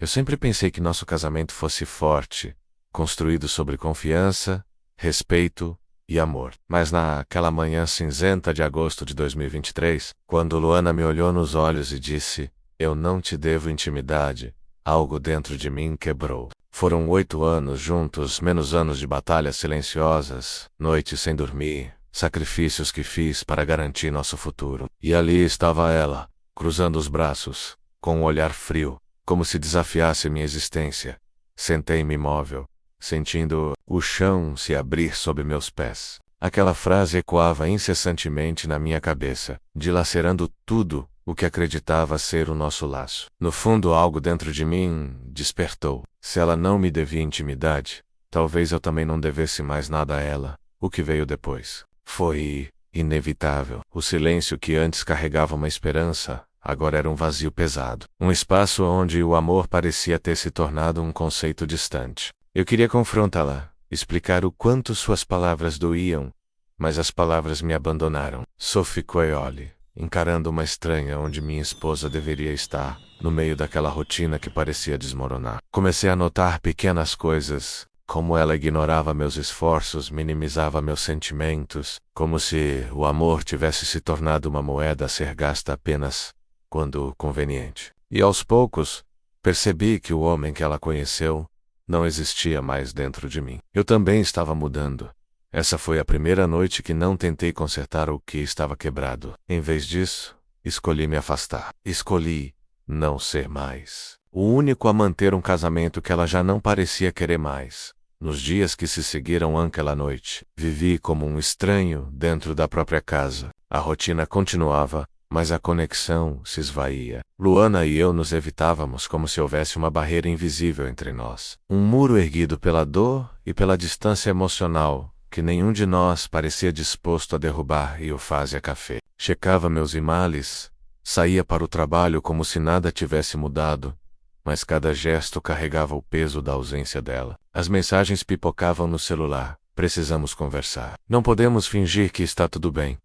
Eu sempre pensei que nosso casamento fosse forte, construído sobre confiança, respeito e amor. Mas naquela manhã cinzenta de agosto de 2023, quando Luana me olhou nos olhos e disse: "Eu não te devo intimidade", algo dentro de mim quebrou. Foram 8 anos juntos, menos anos de batalhas silenciosas, noites sem dormir, sacrifícios que fiz para garantir nosso futuro. E ali estava ela, cruzando os braços, com um olhar frio, como se desafiasse minha existência. Sentei-me imóvel, sentindo o chão se abrir sob meus pés. Aquela frase ecoava incessantemente na minha cabeça, dilacerando tudo o que acreditava ser o nosso laço. No fundo, algo dentro de mim despertou. Se ela não me devia intimidade, talvez eu também não devesse mais nada a ela. O que veio depois foi inevitável. O silêncio que antes carregava uma esperança, agora era um vazio pesado. Um espaço onde o amor parecia ter se tornado um conceito distante. Eu queria confrontá-la, explicar o quanto suas palavras doíam, mas as palavras me abandonaram. Sophie Coeoli, encarando uma estranha onde minha esposa deveria estar, no meio daquela rotina que parecia desmoronar. Comecei a notar pequenas coisas, como ela ignorava meus esforços, minimizava meus sentimentos, como se o amor tivesse se tornado uma moeda a ser gasta apenas quando conveniente. E aos poucos, percebi que o homem que ela conheceu não existia mais dentro de mim. Eu também estava mudando. Essa foi a primeira noite que não tentei consertar o que estava quebrado. Em vez disso, escolhi me afastar. Escolhi não ser mais o único a manter um casamento que ela já não parecia querer mais. Nos dias que se seguiram àquela noite, vivi como um estranho dentro da própria casa. A rotina continuava, mas a conexão se esvaía. Luana e eu nos evitávamos como se houvesse uma barreira invisível entre nós. Um muro erguido pela dor e pela distância emocional, que nenhum de nós parecia disposto a derrubar, e eu fazia café. Checava meus e-mails, saía para o trabalho como se nada tivesse mudado, mas cada gesto carregava o peso da ausência dela. As mensagens pipocavam no celular. Precisamos conversar. Não podemos fingir que está tudo bem.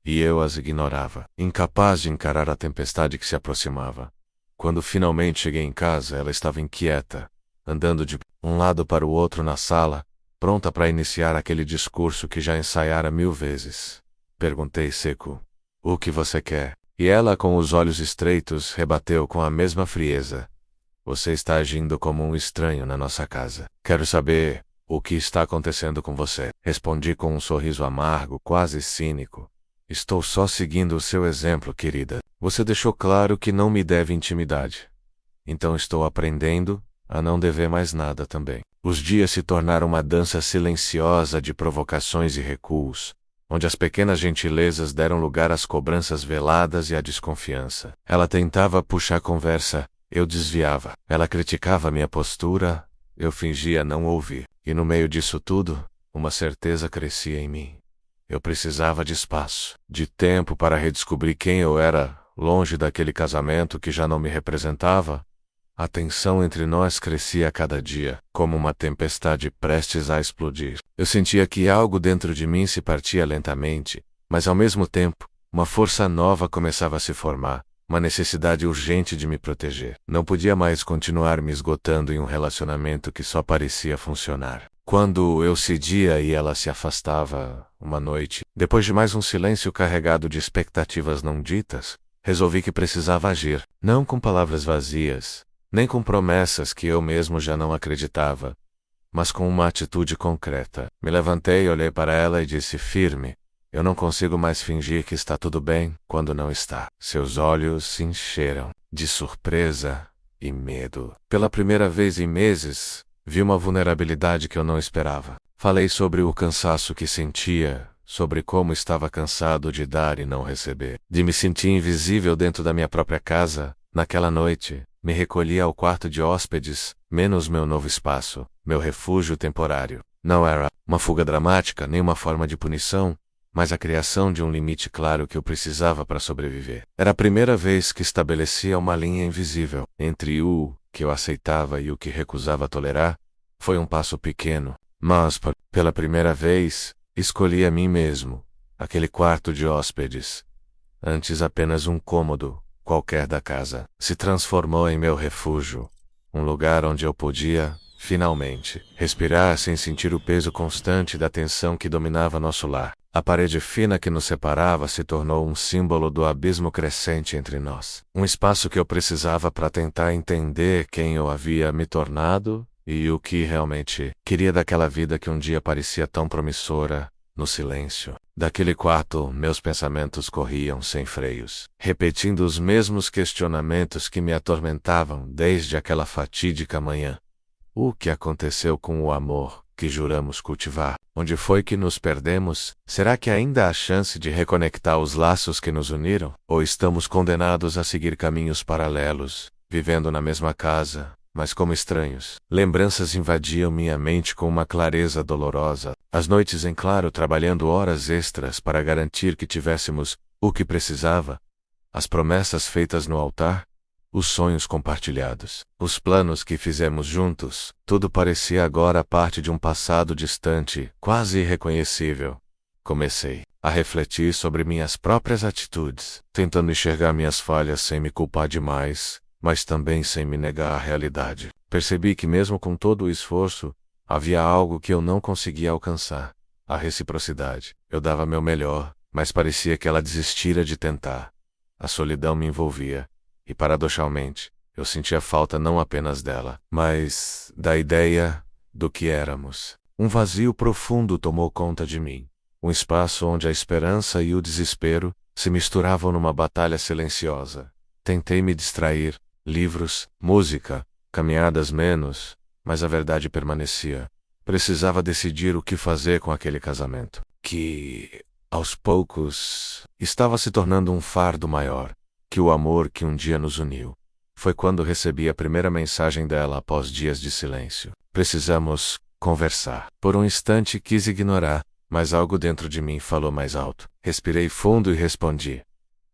E eu as ignorava, incapaz de encarar a tempestade que se aproximava. Quando finalmente cheguei em casa, ela estava inquieta, andando de um lado para o outro na sala, pronta para iniciar aquele discurso que já ensaiara 1000 vezes. Perguntei seco: "O que você quer?" E ela, com os olhos estreitos, rebateu com a mesma frieza: "Você está agindo como um estranho na nossa casa. Quero saber o que está acontecendo com você." Respondi com um sorriso amargo, quase cínico: "Estou só seguindo o seu exemplo, querida. Você deixou claro que não me deve intimidade. Então estou aprendendo a não dever mais nada também." Os dias se tornaram uma dança silenciosa de provocações e recuos, onde as pequenas gentilezas deram lugar às cobranças veladas e à desconfiança. Ela tentava puxar conversa, eu desviava. Ela criticava minha postura, eu fingia não ouvir. E no meio disso tudo, uma certeza crescia em mim. Eu precisava de espaço, de tempo para redescobrir quem eu era, longe daquele casamento que já não me representava. A tensão entre nós crescia a cada dia, como uma tempestade prestes a explodir. Eu sentia que algo dentro de mim se partia lentamente, mas ao mesmo tempo, uma força nova começava a se formar, uma necessidade urgente de me proteger. Não podia mais continuar me esgotando em um relacionamento que só parecia funcionar. Quando eu cedia e ela se afastava, uma noite, depois de mais um silêncio carregado de expectativas não ditas, resolvi que precisava agir, não com palavras vazias, nem com promessas que eu mesmo já não acreditava, mas com uma atitude concreta. Me levantei, olhei para ela e disse firme: "Eu não consigo mais fingir que está tudo bem quando não está." Seus olhos se encheram de surpresa e medo. Pela primeira vez em meses, vi uma vulnerabilidade que eu não esperava. Falei sobre o cansaço que sentia, sobre como estava cansado de dar e não receber, de me sentir invisível dentro da minha própria casa. Naquela noite, me recolhi ao quarto de hóspedes, menos meu novo espaço, meu refúgio temporário. Não era uma fuga dramática, nem uma forma de punição, mas a criação de um limite claro que eu precisava para sobreviver. Era a primeira vez que estabelecia uma linha invisível entre o que eu aceitava e o que recusava tolerar. Foi um passo pequeno, mas, pela primeira vez, escolhi a mim mesmo, aquele quarto de hóspedes. Antes apenas um cômodo qualquer da casa, se transformou em meu refúgio, Um lugar onde eu podia, finalmente, respirar sem sentir o peso constante da tensão que dominava nosso lar. A parede fina que nos separava se tornou um símbolo do abismo crescente entre nós. Um espaço que eu precisava para tentar entender quem eu havia me tornado e o que realmente queria daquela vida que um dia parecia tão promissora. No silêncio daquele quarto, meus pensamentos corriam sem freios, repetindo os mesmos questionamentos que me atormentavam desde aquela fatídica manhã. O que aconteceu com o amor que juramos cultivar? Onde foi que nos perdemos? Será que ainda há chance de reconectar os laços que nos uniram? Ou estamos condenados a seguir caminhos paralelos, vivendo na mesma casa, mas como estranhos? Lembranças invadiam minha mente com uma clareza dolorosa. As noites em claro trabalhando horas extras para garantir que tivéssemos o que precisava. As promessas feitas no altar. Os sonhos compartilhados. Os planos que fizemos juntos. Tudo parecia agora parte de um passado distante, quase irreconhecível. Comecei a refletir sobre minhas próprias atitudes, tentando enxergar minhas falhas sem me culpar demais, mas também sem me negar a realidade. Percebi que mesmo com todo o esforço, havia algo que eu não conseguia alcançar. A reciprocidade. Eu dava meu melhor, mas parecia que ela desistira de tentar. A solidão me envolvia, e paradoxalmente, eu sentia falta não apenas dela, mas da ideia do que éramos. Um vazio profundo tomou conta de mim. Um espaço onde a esperança e o desespero se misturavam numa batalha silenciosa. Tentei me distrair. Livros, música, caminhadas menos, mas a verdade permanecia. Precisava decidir o que fazer com aquele casamento, que, aos poucos, estava se tornando um fardo maior que o amor que um dia nos uniu. Foi quando recebi a primeira mensagem dela após dias de silêncio. Precisamos conversar. Por um instante quis ignorar, mas algo dentro de mim falou mais alto. Respirei fundo e respondi: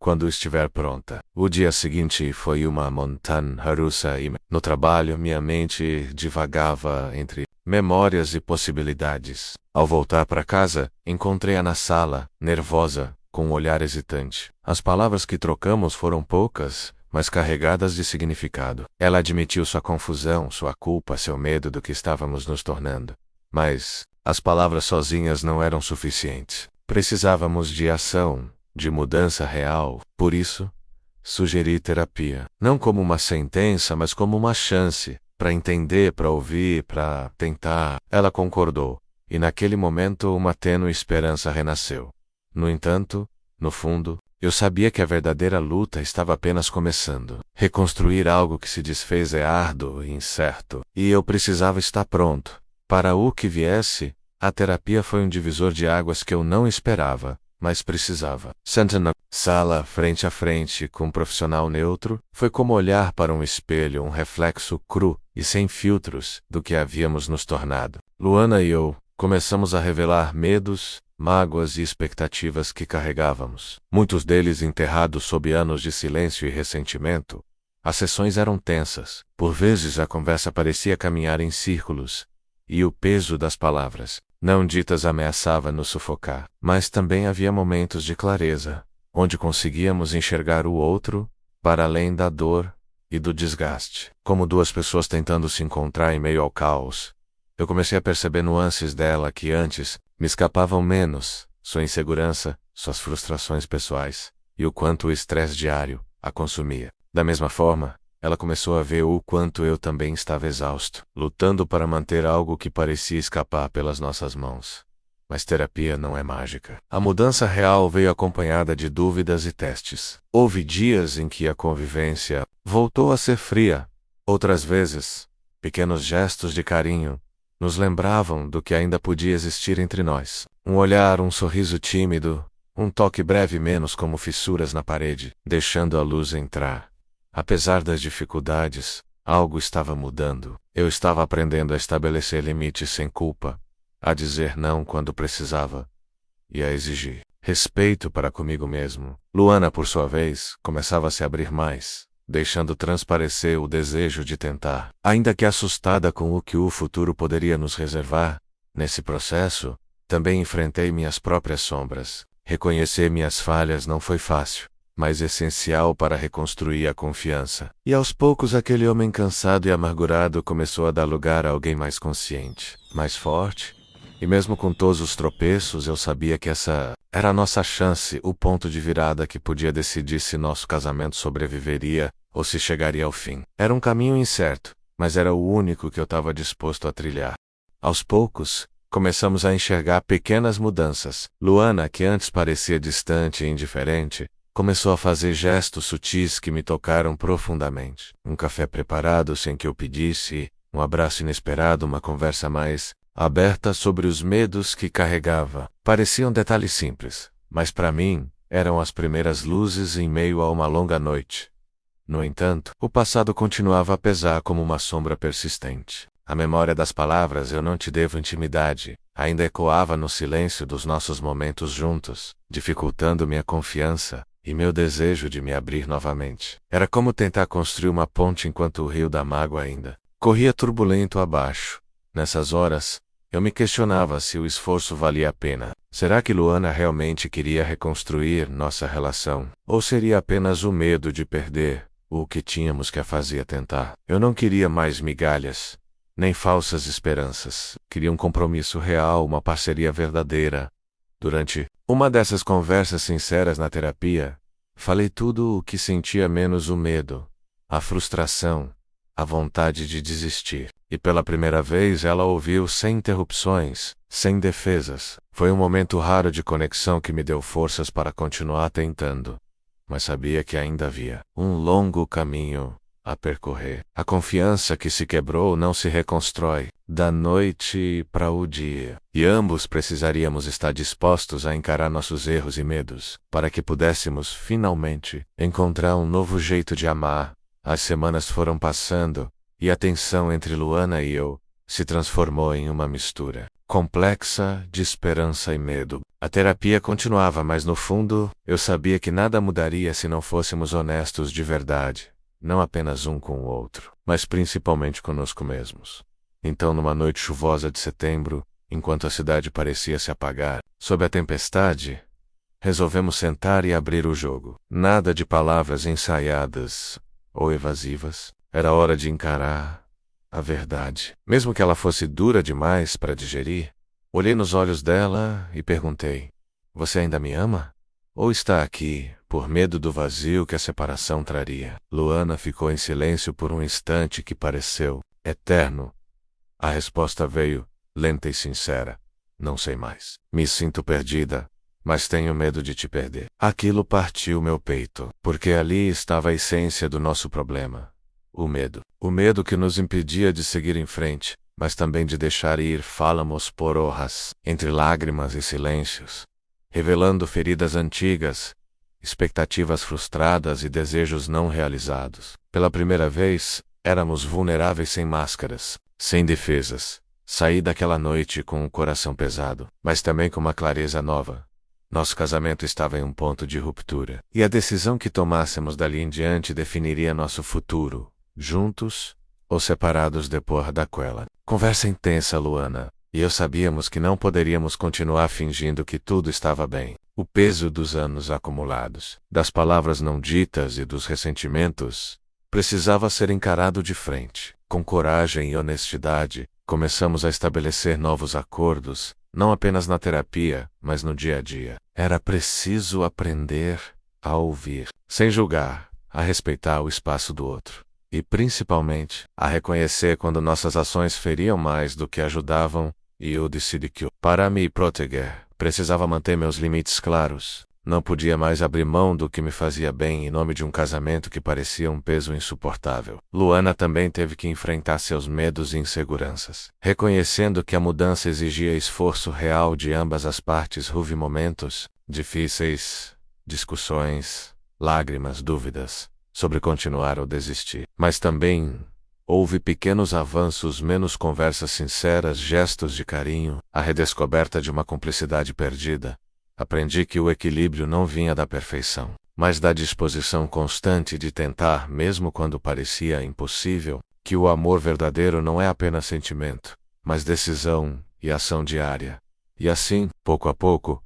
quando estiver pronta. O dia seguinte foi uma montanha-russa e, no trabalho, minha mente divagava entre memórias e possibilidades. Ao voltar para casa, encontrei-a na sala, nervosa, com um olhar hesitante. As palavras que trocamos foram poucas, mas carregadas de significado. Ela admitiu sua confusão, sua culpa, seu medo do que estávamos nos tornando. Mas as palavras sozinhas não eram suficientes. Precisávamos de ação, de mudança real. Por isso, sugeri terapia. Não como uma sentença, mas como uma chance, para entender, para ouvir, para tentar. Ela concordou, e naquele momento uma tênue esperança renasceu. No entanto, no fundo, eu sabia que a verdadeira luta estava apenas começando. Reconstruir algo que se desfez é árduo e incerto, e eu precisava estar pronto. Para o que viesse, a terapia foi um divisor de águas que eu não esperava, mas precisava. Sentado na sala, frente a frente, com um profissional neutro, foi como olhar para um espelho, um reflexo cru e sem filtros do que havíamos nos tornado. Luana e eu começamos a revelar medos, mágoas e expectativas que carregávamos, muitos deles enterrados sob anos de silêncio e ressentimento. As sessões eram tensas. Por vezes a conversa parecia caminhar em círculos, e o peso das palavras não ditas ameaçava nos sufocar. Mas também havia momentos de clareza, onde conseguíamos enxergar o outro, para além da dor e do desgaste. Como duas pessoas tentando se encontrar em meio ao caos, eu comecei a perceber nuances dela que antes me escapavam menos, sua insegurança, suas frustrações pessoais, e o quanto o estresse diário a consumia. Da mesma forma, ela começou a ver o quanto eu também estava exausto, lutando para manter algo que parecia escapar pelas nossas mãos. Mas terapia não é mágica. A mudança real veio acompanhada de dúvidas e testes. Houve dias em que a convivência voltou a ser fria. Outras vezes, pequenos gestos de carinho nos lembravam do que ainda podia existir entre nós. Um olhar, um sorriso tímido, um toque breve menos como fissuras na parede, deixando a luz entrar. Apesar das dificuldades, algo estava mudando. Eu estava aprendendo a estabelecer limites sem culpa, a dizer não quando precisava, e a exigir respeito para comigo mesmo. Luana, por sua vez, começava a se abrir mais, deixando transparecer o desejo de tentar. Ainda que assustada com o que o futuro poderia nos reservar, nesse processo, também enfrentei minhas próprias sombras. Reconhecer minhas falhas não foi fácil. mas essencial para reconstruir a confiança. E aos poucos aquele homem cansado e amargurado começou a dar lugar a alguém mais consciente, mais forte. E mesmo com todos os tropeços, eu sabia que essa era a nossa chance, o ponto de virada que podia decidir se nosso casamento sobreviveria ou se chegaria ao fim. Era um caminho incerto, mas era o único que eu estava disposto a trilhar. Aos poucos, começamos a enxergar pequenas mudanças. Luana, que antes parecia distante e indiferente, começou a fazer gestos sutis que me tocaram profundamente. Um café preparado sem que eu pedisse, um abraço inesperado, uma conversa mais aberta sobre os medos que carregava. Pareciam detalhes simples, mas para mim, eram as primeiras luzes em meio a uma longa noite. No entanto, o passado continuava a pesar como uma sombra persistente. A memória das palavras "eu não te devo intimidade" ainda ecoava no silêncio dos nossos momentos juntos, dificultando minha confiança e meu desejo de me abrir novamente. Era como tentar construir uma ponte enquanto o rio da mágoa ainda corria turbulento abaixo. Nessas horas, eu me questionava se o esforço valia a pena. Será que Luana realmente queria reconstruir nossa relação? Ou seria apenas o medo de perder o que tínhamos que a fazia tentar? Eu não queria mais migalhas, nem falsas esperanças. Queria um compromisso real, uma parceria verdadeira. Durante uma dessas conversas sinceras na terapia, falei tudo o que sentia menos o medo, a frustração, a vontade de desistir. E pela primeira vez ela ouviu sem interrupções, sem defesas. Foi um momento raro de conexão que me deu forças para continuar tentando. Mas sabia que ainda havia um longo caminho a percorrer. A confiança que se quebrou não se reconstrói da noite para o dia. E ambos precisaríamos estar dispostos a encarar nossos erros e medos, para que pudéssemos, finalmente, encontrar um novo jeito de amar. As semanas foram passando, e a tensão entre Luana e eu se transformou em uma mistura complexa de esperança e medo. A terapia continuava, mas no fundo, eu sabia que nada mudaria se não fôssemos honestos de verdade. Não apenas um com o outro, mas principalmente conosco mesmos. Então, numa noite chuvosa de setembro, enquanto a cidade parecia se apagar sob a tempestade, resolvemos sentar e abrir o jogo. Nada de palavras ensaiadas ou evasivas. Era hora de encarar a verdade. Mesmo que ela fosse dura demais para digerir, olhei nos olhos dela e perguntei: "Você ainda me ama? Ou está aqui por medo do vazio que a separação traria?" Luana ficou em silêncio por um instante que pareceu eterno. A resposta veio, lenta e sincera: "Não sei mais. Me sinto perdida, mas tenho medo de te perder." Aquilo partiu meu peito, porque ali estava a essência do nosso problema. O medo. O medo que nos impedia de seguir em frente, mas também de deixar ir. Falamos por horas, entre lágrimas e silêncios, revelando feridas antigas, expectativas frustradas e desejos não realizados. Pela primeira vez, éramos vulneráveis sem máscaras, sem defesas. Saí daquela noite com o coração pesado, mas também com uma clareza nova. Nosso casamento estava em um ponto de ruptura, e a decisão que tomássemos dali em diante definiria nosso futuro, juntos ou separados depois daquela conversa intensa. Luana e eu sabíamos que não poderíamos continuar fingindo que tudo estava bem. O peso dos anos acumulados, das palavras não ditas e dos ressentimentos, precisava ser encarado de frente. Com coragem e honestidade, começamos a estabelecer novos acordos, não apenas na terapia, mas no dia a dia. Era preciso aprender a ouvir, sem julgar, a respeitar o espaço do outro. E, principalmente, a reconhecer quando nossas ações feriam mais do que ajudavam, e eu decidi que, para me proteger, precisava manter meus limites claros. Não podia mais abrir mão do que me fazia bem em nome de um casamento que parecia um peso insuportável. Luana também teve que enfrentar seus medos e inseguranças, reconhecendo que a mudança exigia esforço real de ambas as partes. Houve momentos difíceis, discussões, lágrimas, dúvidas sobre continuar ou desistir. Mas também houve pequenos avanços, menos conversas sinceras, gestos de carinho, a redescoberta de uma cumplicidade perdida. Aprendi que o equilíbrio não vinha da perfeição, mas da disposição constante de tentar, mesmo quando parecia impossível, que o amor verdadeiro não é apenas sentimento, mas decisão e ação diária. E assim, pouco a pouco,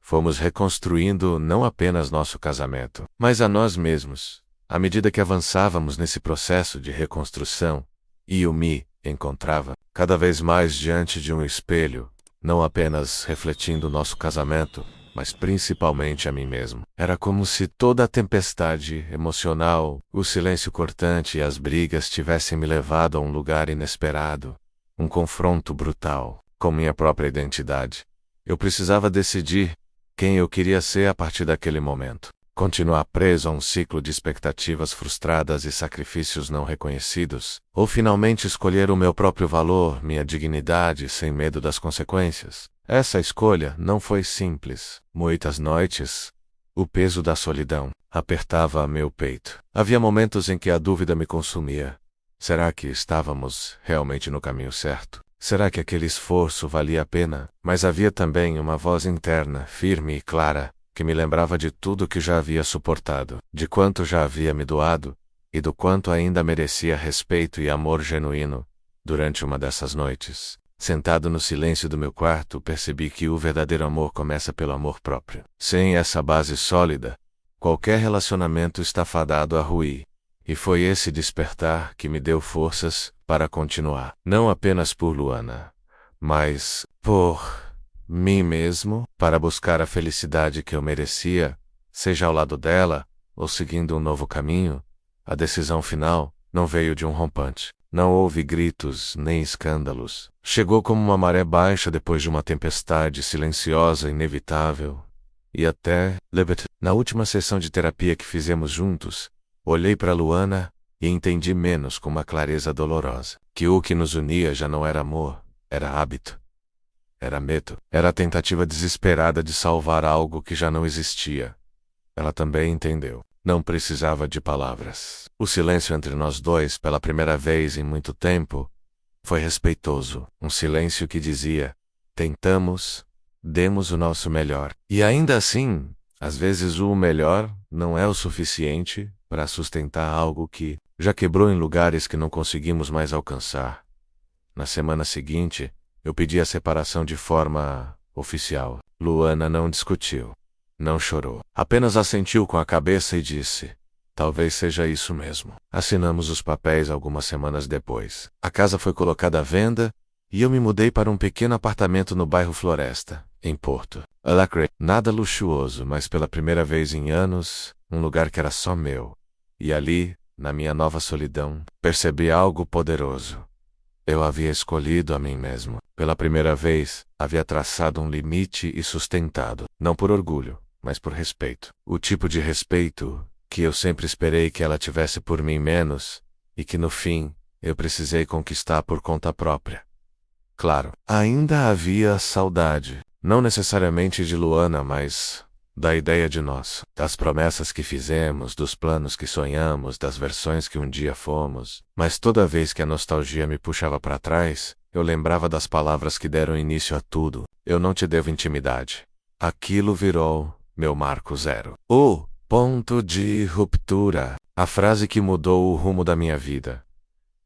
Fomos reconstruindo não apenas nosso casamento, mas a nós mesmos, à medida que avançávamos nesse processo de reconstrução, e eu me encontrava cada vez mais diante de um espelho, não apenas refletindo nosso casamento, mas principalmente a mim mesmo. Era como se toda a tempestade emocional, o silêncio cortante e as brigas tivessem me levado a um lugar inesperado, um confronto brutal com minha própria identidade. Eu precisava decidir quem eu queria ser a partir daquele momento. Continuar preso a um ciclo de expectativas frustradas e sacrifícios não reconhecidos, ou finalmente escolher o meu próprio valor, minha dignidade, sem medo das consequências. Essa escolha não foi simples. Muitas noites, o peso da solidão apertava meu peito. Havia momentos em que a dúvida me consumia. Será que estávamos realmente no caminho certo? Será que aquele esforço valia a pena? Mas havia também uma voz interna, firme e clara, que me lembrava de tudo que já havia suportado, de quanto já havia me doado, e do quanto ainda merecia respeito e amor genuíno. Durante uma dessas noites, sentado no silêncio do meu quarto, percebi que o verdadeiro amor começa pelo amor próprio. Sem essa base sólida, qualquer relacionamento está fadado a ruir. E foi esse despertar que me deu forças para continuar. Não apenas por Luana, mas por mim mesmo, para buscar a felicidade que eu merecia, seja ao lado dela, ou seguindo um novo caminho. A decisão final não veio de um rompante. Não houve gritos nem escândalos. Chegou como uma maré baixa depois de uma tempestade silenciosa e inevitável. E até, na última sessão de terapia que fizemos juntos, olhei para Luana e entendi menos com uma clareza dolorosa que o que nos unia já não era amor, era hábito. Era medo. Era a tentativa desesperada de salvar algo que já não existia. Ela também entendeu. Não precisava de palavras. O silêncio entre nós dois, pela primeira vez em muito tempo, foi respeitoso. Um silêncio que dizia: tentamos, demos o nosso melhor. E ainda assim, às vezes o melhor não é o suficiente para sustentar algo que já quebrou em lugares que não conseguimos mais alcançar. Na semana seguinte, eu pedi a separação de forma oficial. Luana não discutiu, não chorou. Apenas assentiu com a cabeça e disse: talvez seja isso mesmo. Assinamos os papéis algumas semanas depois. A casa foi colocada à venda e eu me mudei para um pequeno apartamento no bairro Floresta, em Porto Alegre. Nada luxuoso, mas pela primeira vez em anos, um lugar que era só meu. E ali, na minha nova solidão, percebi algo poderoso. Eu havia escolhido a mim mesmo. Pela primeira vez, havia traçado um limite e sustentado, não por orgulho, mas por respeito. O tipo de respeito que eu sempre esperei que ela tivesse por mim menos, e que no fim, eu precisei conquistar por conta própria. Claro, ainda havia saudade, não necessariamente de Luana, mas da ideia de nós, das promessas que fizemos, dos planos que sonhamos, das versões que um dia fomos. Mas toda vez que a nostalgia me puxava para trás, eu lembrava das palavras que deram início a tudo. Eu não te devo intimidade. Aquilo virou meu marco zero. O ponto de ruptura. A frase que mudou o rumo da minha vida.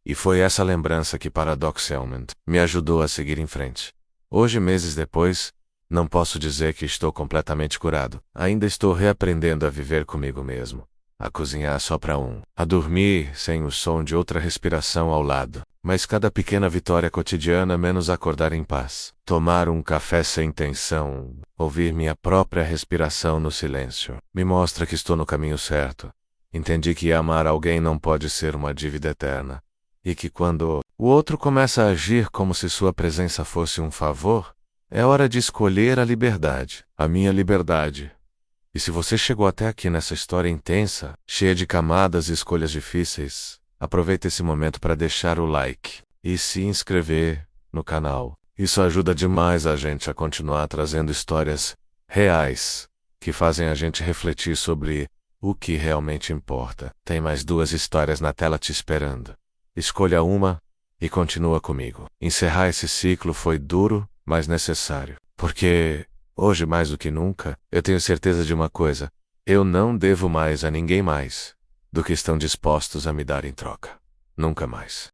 E foi essa lembrança que, paradoxalmente, me ajudou a seguir em frente. Hoje, meses depois, não posso dizer que estou completamente curado. Ainda estou reaprendendo a viver comigo mesmo, a cozinhar só para um, a dormir sem o som de outra respiração ao lado. Mas cada pequena vitória cotidiana, menos acordar em paz, tomar um café sem tensão, ouvir minha própria respiração no silêncio, me mostra que estou no caminho certo. Entendi que amar alguém não pode ser uma dívida eterna. E que quando o outro começa a agir como se sua presença fosse um favor, é hora de escolher a liberdade, a minha liberdade. E se você chegou até aqui nessa história intensa, cheia de camadas e escolhas difíceis, aproveita esse momento para deixar o like e se inscrever no canal. Isso ajuda demais a gente a continuar trazendo histórias reais, que fazem a gente refletir sobre o que realmente importa. Tem mais 2 histórias na tela te esperando. Escolha uma e continua comigo. Encerrar esse ciclo foi duro, mas necessário. Porque, hoje mais do que nunca, eu tenho certeza de uma coisa: eu não devo mais a ninguém mais do que estão dispostos a me dar em troca. Nunca mais.